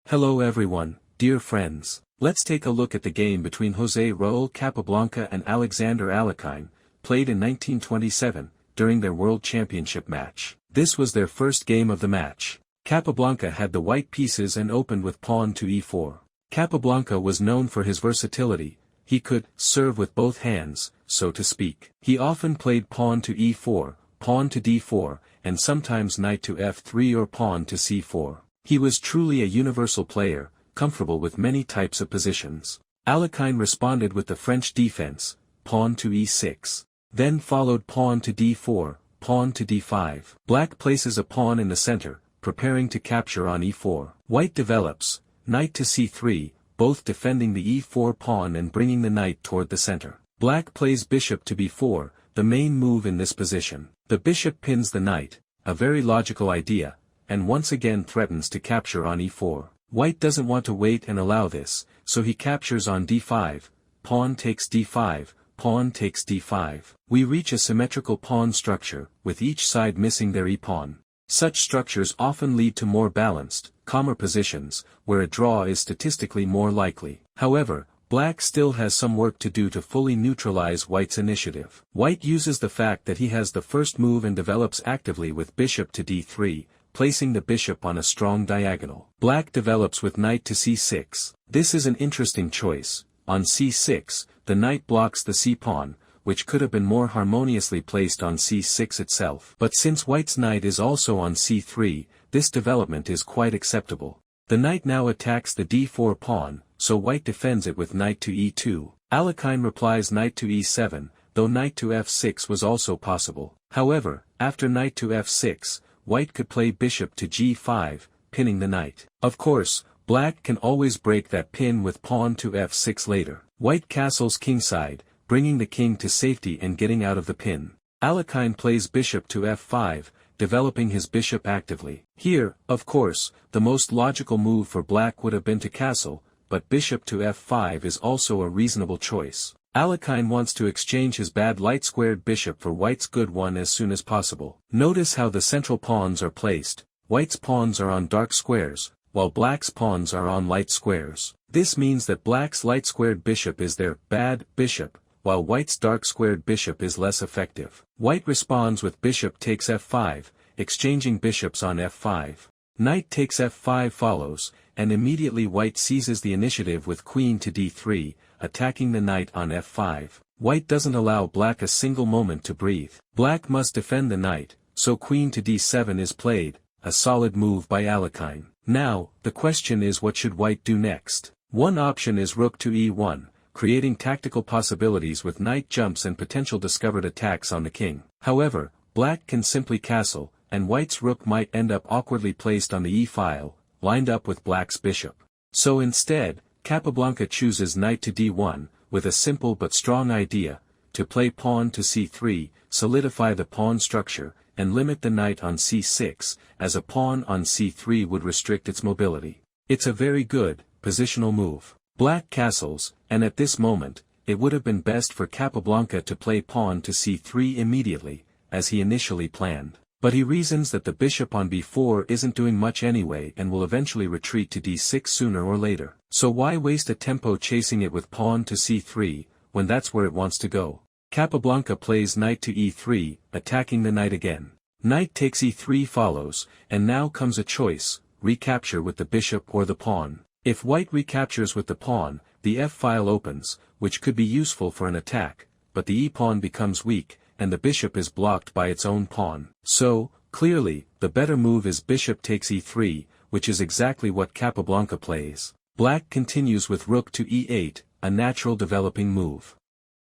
Hello everyone, dear friends. Let's take a look at the game between José Raúl Capablanca and Alexander Alekhine, played in 1927, during their World Championship match. This was their first game of the match. Capablanca had the white pieces and opened with pawn to e4. Capablanca was known for his versatility. He could serve with both hands, so to speak. He often played pawn to e4, pawn to d4, and sometimes knight to f3 or pawn to c4. He was truly a universal player, comfortable with many types of positions. Alekhine responded with the French defense, pawn to e6. Then followed pawn to d4, pawn to d5. Black places a pawn in the center, preparing to capture on e4. White develops, knight to c3, both defending the e4 pawn and bringing the knight toward the center. Black plays bishop to b4, the main move in this position. The bishop pins the knight, a very logical idea, and once again threatens to capture on e4. White doesn't want to wait and allow this, so he captures on d5, pawn takes d5, pawn takes d5. We reach a symmetrical pawn structure, with each side missing their e-pawn. Such structures often lead to more balanced, calmer positions, where a draw is statistically more likely. However, Black still has some work to do to fully neutralize White's initiative. White uses the fact that he has the first move and develops actively with bishop to d3, placing the bishop on a strong diagonal. Black develops with knight to c6. This is an interesting choice. On c6, the knight blocks the c-pawn, which could have been more harmoniously placed on c6 itself. But since White's knight is also on c3, this development is quite acceptable. The knight now attacks the d4 pawn, so White defends it with knight to e2. Alekhine replies knight to e7, though knight to f6 was also possible. However, after knight to f6, White could play bishop to g5, pinning the knight. Of course, Black can always break that pin with pawn to f6 later. White castles kingside, bringing the king to safety and getting out of the pin. Alekhine plays bishop to f5, developing his bishop actively. Here, of course, the most logical move for Black would have been to castle, but bishop to f5 is also a reasonable choice. Alekhine wants to exchange his bad light-squared bishop for White's good one as soon as possible. Notice how the central pawns are placed. White's pawns are on dark squares, while Black's pawns are on light squares. This means that Black's light-squared bishop is their bad bishop, while White's dark-squared bishop is less effective. White responds with bishop takes f5, exchanging bishops on f5. Knight takes f5 follows, and immediately White seizes the initiative with queen to d3, attacking the knight on f5. White doesn't allow Black a single moment to breathe. Black must defend the knight, so queen to d7 is played, a solid move by Alekhine. Now, the question is what should White do next? One option is rook to e1, creating tactical possibilities with knight jumps and potential discovered attacks on the king. However, Black can simply castle, and White's rook might end up awkwardly placed on the e-file, lined up with Black's bishop. So instead, Capablanca chooses knight to d1, with a simple but strong idea, to play pawn to c3, solidify the pawn structure, and limit the knight on c6, as a pawn on c3 would restrict its mobility. It's a very good, positional move. Black castles, and at this moment, it would have been best for Capablanca to play pawn to c3 immediately, as he initially planned. But he reasons that the bishop on b4 isn't doing much anyway and will eventually retreat to d6 sooner or later. So why waste a tempo chasing it with pawn to c3, when that's where it wants to go? Capablanca plays knight to e3, attacking the knight again. Knight takes e3 follows, and now comes a choice, recapture with the bishop or the pawn. If White recaptures with the pawn, the f-file opens, which could be useful for an attack, but the e-pawn becomes weak, and the bishop is blocked by its own pawn. So, clearly, the better move is bishop takes e3, which is exactly what Capablanca plays. Black continues with rook to e8, a natural developing move.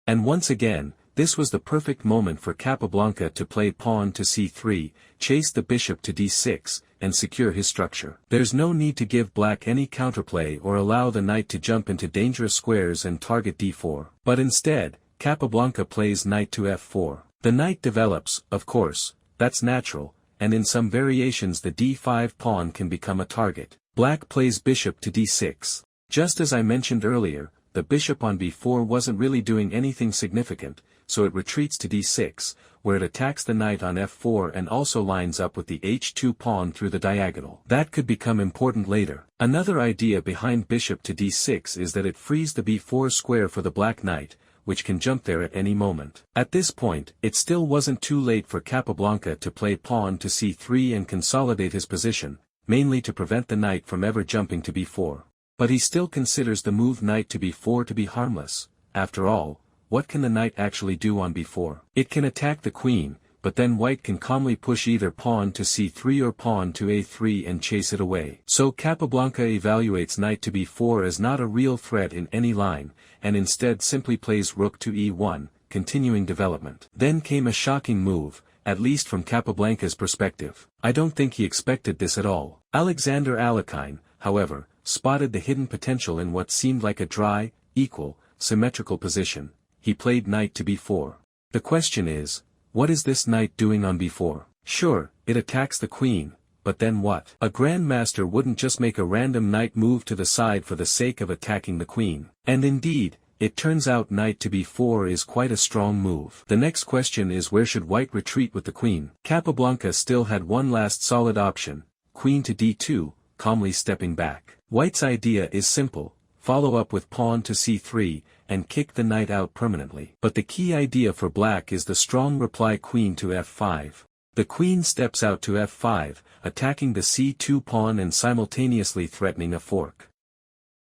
And once again, this was the perfect moment for Capablanca to play pawn to c3, chase the bishop to d6, and secure his structure. There's no need to give Black any counterplay or allow the knight to jump into dangerous squares and target d4. But instead, Capablanca plays knight to f4. The knight develops, of course, that's natural, and in some variations the d5 pawn can become a target. Black plays bishop to d6. Just as I mentioned earlier, the bishop on b4 wasn't really doing anything significant, so it retreats to d6, where it attacks the knight on f4 and also lines up with the h2 pawn through the diagonal. That could become important later. Another idea behind bishop to d6 is that it frees the b4 square for the black knight, which can jump there at any moment. At this point, it still wasn't too late for Capablanca to play pawn to c3 and consolidate his position, mainly to prevent the knight from ever jumping to b4. But he still considers the move knight to b4 to be harmless. After all, what can the knight actually do on b4? It can attack the queen, but then white can calmly push either pawn to c3 or pawn to a3 and chase it away. So Capablanca evaluates knight to b4 as not a real threat in any line, and instead simply plays rook to e1, continuing development. Then came a shocking move, at least from Capablanca's perspective. I don't think he expected this at all. Alexander Alekhine, however, spotted the hidden potential in what seemed like a dry, equal, symmetrical position. He played knight to b4. The question is, what is this knight doing on b4? Sure, it attacks the queen, but then what? A grandmaster wouldn't just make a random knight move to the side for the sake of attacking the queen. And indeed, it turns out knight to b4 is quite a strong move. The next question is, where should white retreat with the queen? Capablanca still had one last solid option, queen to d2, calmly stepping back. White's idea is simple, follow up with pawn to c3, and kick the knight out permanently. But the key idea for black is the strong reply queen to f5. The queen steps out to f5, attacking the c2 pawn and simultaneously threatening a fork.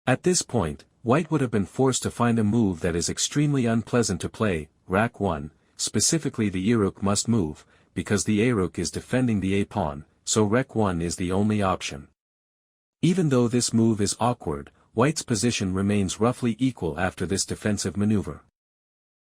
At this point, white would have been forced to find a move that is extremely unpleasant to play, rack 1, specifically the e-rook must move, because the a-rook is defending the a-pawn, so rec 1 is the only option. Even though this move is awkward, white's position remains roughly equal after this defensive maneuver.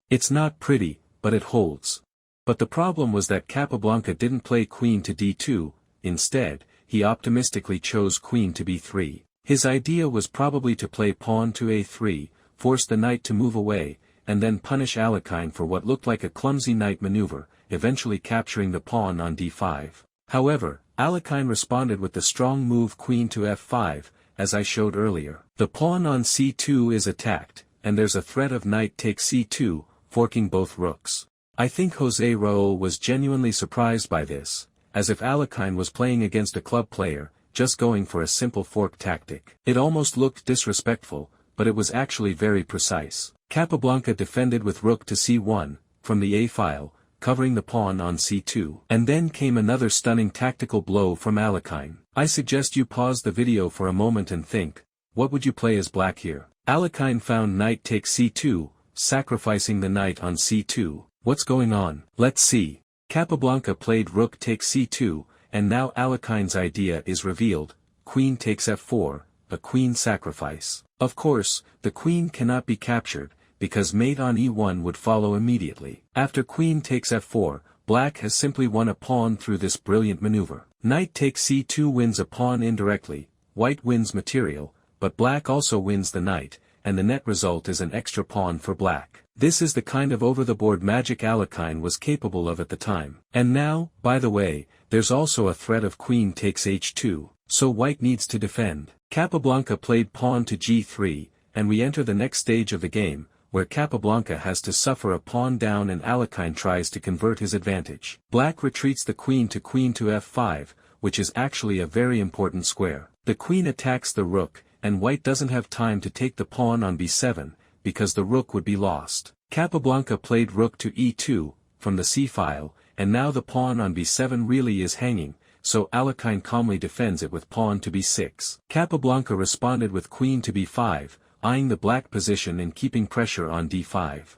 It's not pretty, but it holds. But the problem was that Capablanca didn't play queen to d2, instead, he optimistically chose queen to b3. His idea was probably to play pawn to a3, force the knight to move away, and then punish Alekhine for what looked like a clumsy knight maneuver, eventually capturing the pawn on d5. However, Alekhine responded with the strong move queen to f5, as I showed earlier. The pawn on c2 is attacked, and there's a threat of knight takes c2, forking both rooks. I think José Raúl was genuinely surprised by this, as if Alekhine was playing against a club player, just going for a simple fork tactic. It almost looked disrespectful, but it was actually very precise. Capablanca defended with rook to c1, from the a-file, covering the pawn on c2. And then came another stunning tactical blow from Alekhine. I suggest you pause the video for a moment and think, what would you play as black here? Alekhine found knight takes c2, sacrificing the knight on c2. What's going on? Let's see. Capablanca played rook takes c2, and now Alekhine's idea is revealed, queen takes f4, a queen sacrifice. Of course, the queen cannot be captured, because mate on e1 would follow immediately. After queen takes f4, black has simply won a pawn through this brilliant maneuver. Knight takes c2 wins a pawn indirectly, white wins material, but black also wins the knight, and the net result is an extra pawn for black. This is the kind of over-the-board magic Alekhine was capable of at the time. And now, by the way, there's also a threat of queen takes h2, so white needs to defend. Capablanca played pawn to g3, and we enter the next stage of the game, where Capablanca has to suffer a pawn down and Alekhine tries to convert his advantage. Black retreats the queen to f5, which is actually a very important square. The queen attacks the rook, and white doesn't have time to take the pawn on b7, because the rook would be lost. Capablanca played rook to e2, from the c-file, and now the pawn on b7 really is hanging, so Alekhine calmly defends it with pawn to b6. Capablanca responded with queen to b5, eyeing the black position and keeping pressure on d5.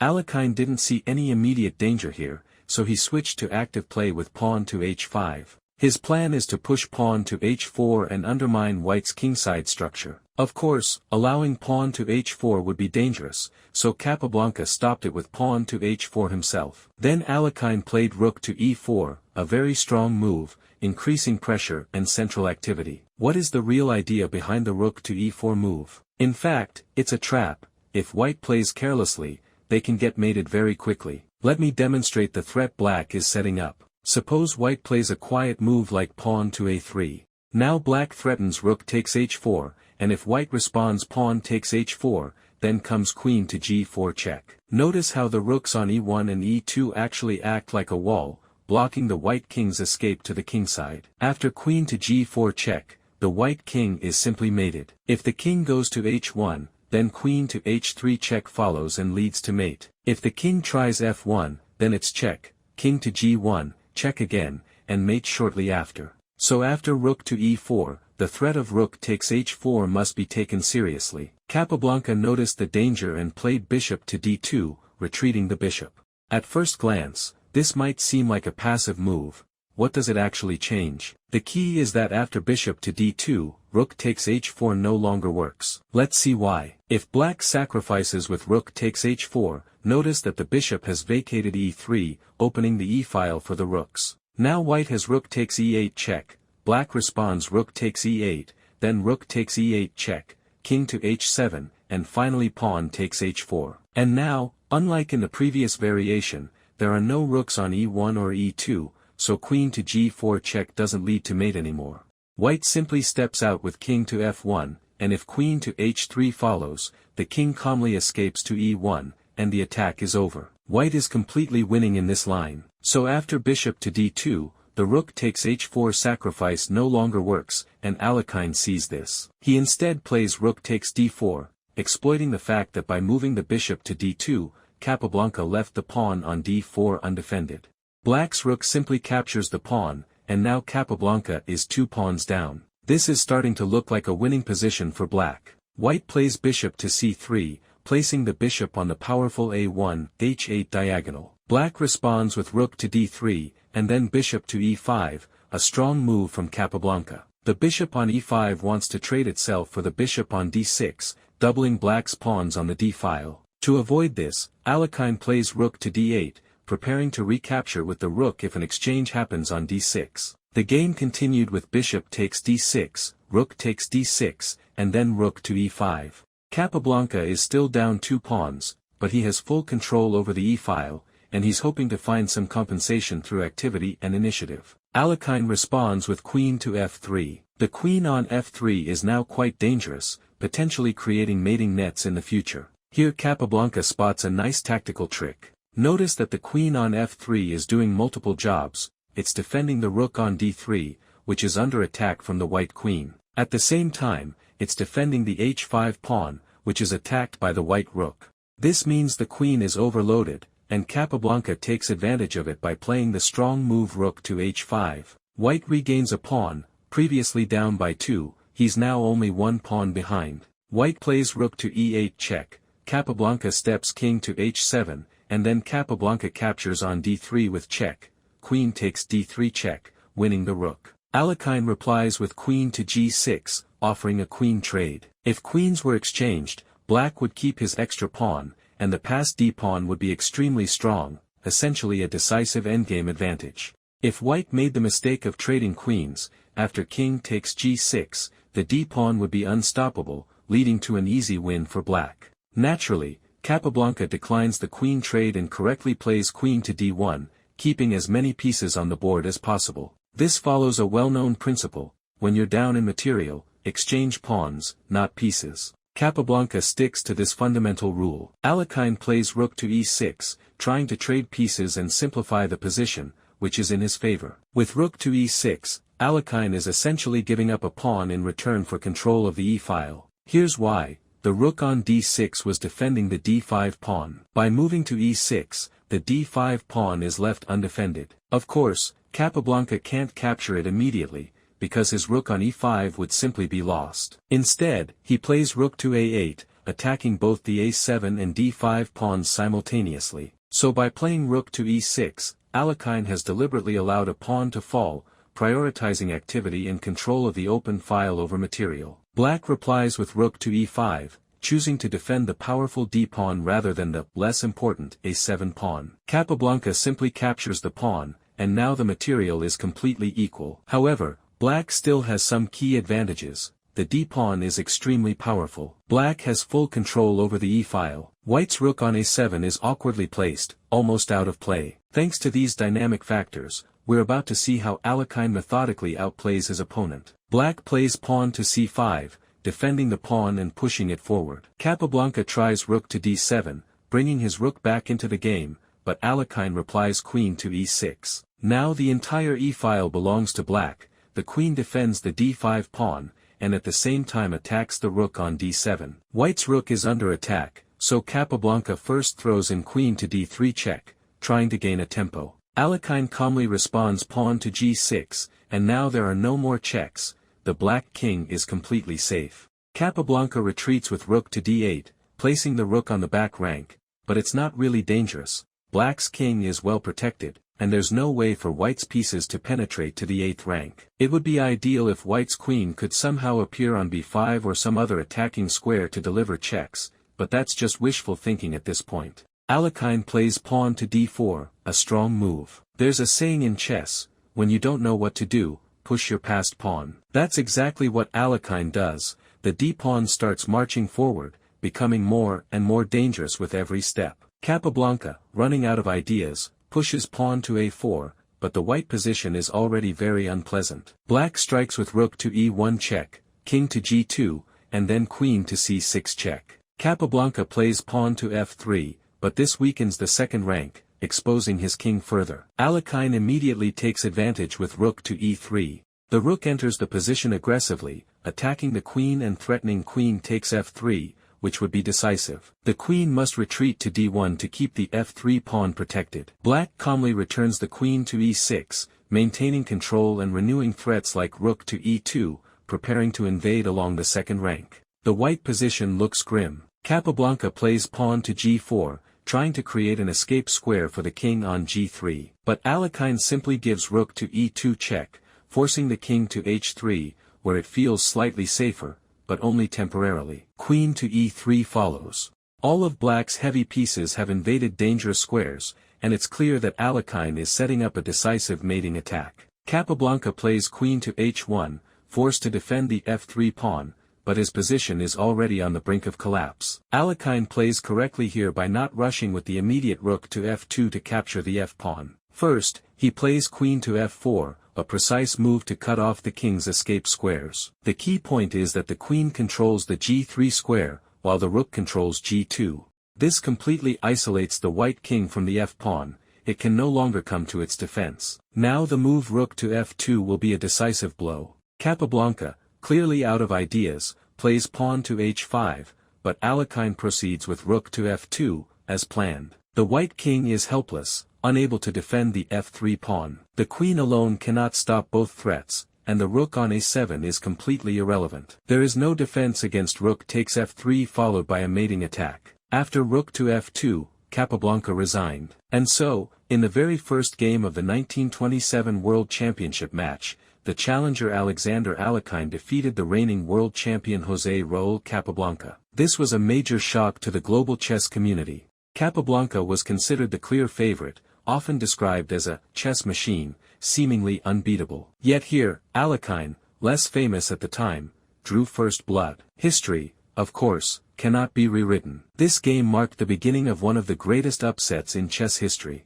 Alekhine didn't see any immediate danger here, so he switched to active play with pawn to h5. His plan is to push pawn to h4 and undermine white's kingside structure. Of course, allowing pawn to h4 would be dangerous, so Capablanca stopped it with pawn to h4 himself. Then Alekhine played rook to e4, a very strong move, increasing pressure and central activity. What is the real idea behind the rook to e4 move? In fact, it's a trap. If white plays carelessly, they can get mated very quickly. Let me demonstrate the threat black is setting up. Suppose white plays a quiet move like pawn to a3. Now black threatens rook takes h4, and if white responds pawn takes h4, then comes queen to g4 check. Notice how the rooks on e1 and e2 actually act like a wall, blocking the white king's escape to the kingside. After queen to g4 check, the white king is simply mated. If the king goes to h1, then queen to h3 check follows and leads to mate. If the king tries f1, then it's check, king to g1, check again, and mate shortly after. So after rook to e4, the threat of rook takes h4 must be taken seriously. Capablanca noticed the danger and played bishop to d2, retreating the bishop. At first glance, this might seem like a passive move. What does it actually change? The key is that after bishop to d2, rook takes h4 no longer works. Let's see why. If black sacrifices with rook takes h4, notice that the bishop has vacated e3, opening the e-file for the rooks. Now white has rook takes e8 check, black responds rook takes e8, then rook takes e8 check, king to h7, and finally pawn takes h4. And now, unlike in the previous variation, there are no rooks on e1 or e2, so queen to g4 check doesn't lead to mate anymore. White simply steps out with king to f1, and if queen to h3 follows, the king calmly escapes to e1, and the attack is over. White is completely winning in this line. So after bishop to d2, the rook takes h4 sacrifice no longer works, and Alekhine sees this. He instead plays rook takes d4, exploiting the fact that by moving the bishop to d2, Capablanca left the pawn on d4 undefended. Black's rook simply captures the pawn, and now Capablanca is 2 pawns down. This is starting to look like a winning position for black. White plays bishop to c3, placing the bishop on the powerful a1, h8 diagonal. Black responds with rook to d3, and then bishop to e5, a strong move from Capablanca. The bishop on e5 wants to trade itself for the bishop on d6, doubling black's pawns on the d-file. To avoid this, Alekhine plays rook to d8, preparing to recapture with the rook if an exchange happens on d6. The game continued with bishop takes d6, rook takes d6, and then rook to e5. Capablanca is still down 2 pawns, but he has full control over the e-file, and he's hoping to find some compensation through activity and initiative. Alekhine responds with queen to f3. The queen on f3 is now quite dangerous, potentially creating mating nets in the future. Here Capablanca spots a nice tactical trick. Notice that the queen on f3 is doing multiple jobs. It's defending the rook on d3, which is under attack from the white queen. At the same time, it's defending the h5 pawn, which is attacked by the white rook. This means the queen is overloaded, and Capablanca takes advantage of it by playing the strong move rook to h5. White regains a pawn, previously down by 2, he's now only 1 pawn behind. White plays rook to e8 check, Capablanca steps king to h7, and then Capablanca captures on d3 with check, queen takes d3 check, winning the rook. Alekhine replies with queen to g6, offering a queen trade. If queens were exchanged, black would keep his extra pawn, and the passed d-pawn would be extremely strong, essentially a decisive endgame advantage. If white made the mistake of trading queens, after king takes g6, the d-pawn would be unstoppable, leading to an easy win for black. Naturally, Capablanca declines the queen trade and correctly plays queen to d1, keeping as many pieces on the board as possible. This follows a well-known principle: when you're down in material, exchange pawns, not pieces. Capablanca sticks to this fundamental rule. Alekhine plays rook to e6, trying to trade pieces and simplify the position, which is in his favor. With rook to e6, Alekhine is essentially giving up a pawn in return for control of the e-file. Here's why: the rook on d6 was defending the d5 pawn. By moving to e6, the d5 pawn is left undefended. Of course, Capablanca can't capture it immediately, because his rook on e5 would simply be lost. Instead, he plays rook to a8, attacking both the a7 and d5 pawns simultaneously. So by playing rook to e6, Alekhine has deliberately allowed a pawn to fall, prioritizing activity and control of the open file over material. Black replies with rook to e5, choosing to defend the powerful d-pawn rather than the less important a7 pawn. Capablanca simply captures the pawn, and now the material is completely equal. However, black still has some key advantages. The d-pawn is extremely powerful. Black has full control over the e-file. White's rook on a7 is awkwardly placed, almost out of play. Thanks to these dynamic factors, we're about to see how Alekhine methodically outplays his opponent. Black plays pawn to c5, defending the pawn and pushing it forward. Capablanca tries rook to d7, bringing his rook back into the game, but Alekhine replies queen to e6. Now the entire e-file belongs to black, the queen defends the d5 pawn, and at the same time attacks the rook on d7. White's rook is under attack, so Capablanca first throws in queen to d3 check, trying to gain a tempo. Alekhine calmly responds pawn to g6, and now there are no more checks, the black king is completely safe. Capablanca retreats with rook to d8, placing the rook on the back rank, but it's not really dangerous, black's king is well protected, and there's no way for white's pieces to penetrate to the 8th rank. It would be ideal if white's queen could somehow appear on b5 or some other attacking square to deliver checks, but that's just wishful thinking at this point. Alekhine plays pawn to d4, a strong move. There's a saying in chess, when you don't know what to do, push your passed pawn. That's exactly what Alekhine does, the d-pawn starts marching forward, becoming more and more dangerous with every step. Capablanca, running out of ideas, pushes pawn to a4, but the white position is already very unpleasant. Black strikes with rook to e1 check, king to g2, and then queen to c6 check. Capablanca plays pawn to f3, but this weakens the second rank, exposing his king further. Alekhine immediately takes advantage with rook to e3. The rook enters the position aggressively, attacking the queen and threatening queen takes f3, which would be decisive. The queen must retreat to d1 to keep the f3 pawn protected. Black calmly returns the queen to e6, maintaining control and renewing threats like rook to e2, preparing to invade along the second rank. The white position looks grim. Capablanca plays pawn to g4, trying to create an escape square for the king on g3. But Alekhine simply gives rook to e2 check, forcing the king to h3, where it feels slightly safer, but only temporarily. Queen to e3 follows. All of black's heavy pieces have invaded dangerous squares, and it's clear that Alekhine is setting up a decisive mating attack. Capablanca plays queen to h1, forced to defend the f3 pawn, but his position is already on the brink of collapse. Alekhine plays correctly here by not rushing with the immediate rook to f2 to capture the f-pawn. First, he plays queen to f4, a precise move to cut off the king's escape squares. The key point is that the queen controls the g3 square, while the rook controls g2. This completely isolates the white king from the f-pawn, it can no longer come to its defense. Now the move rook to f2 will be a decisive blow. Capablanca, clearly out of ideas, plays pawn to h5, but Alekhine proceeds with rook to f2, as planned. The white king is helpless, unable to defend the f3 pawn. The queen alone cannot stop both threats, and the rook on a7 is completely irrelevant. There is no defense against rook takes f3 followed by a mating attack. After rook to f2, Capablanca resigned. And so, in the very first game of the 1927 World Championship match, the challenger Alexander Alekhine defeated the reigning world champion José Raúl Capablanca. This was a major shock to the global chess community. Capablanca was considered the clear favorite, often described as a chess machine, seemingly unbeatable. Yet here, Alekhine, less famous at the time, drew first blood. History, of course, cannot be rewritten. This game marked the beginning of one of the greatest upsets in chess history.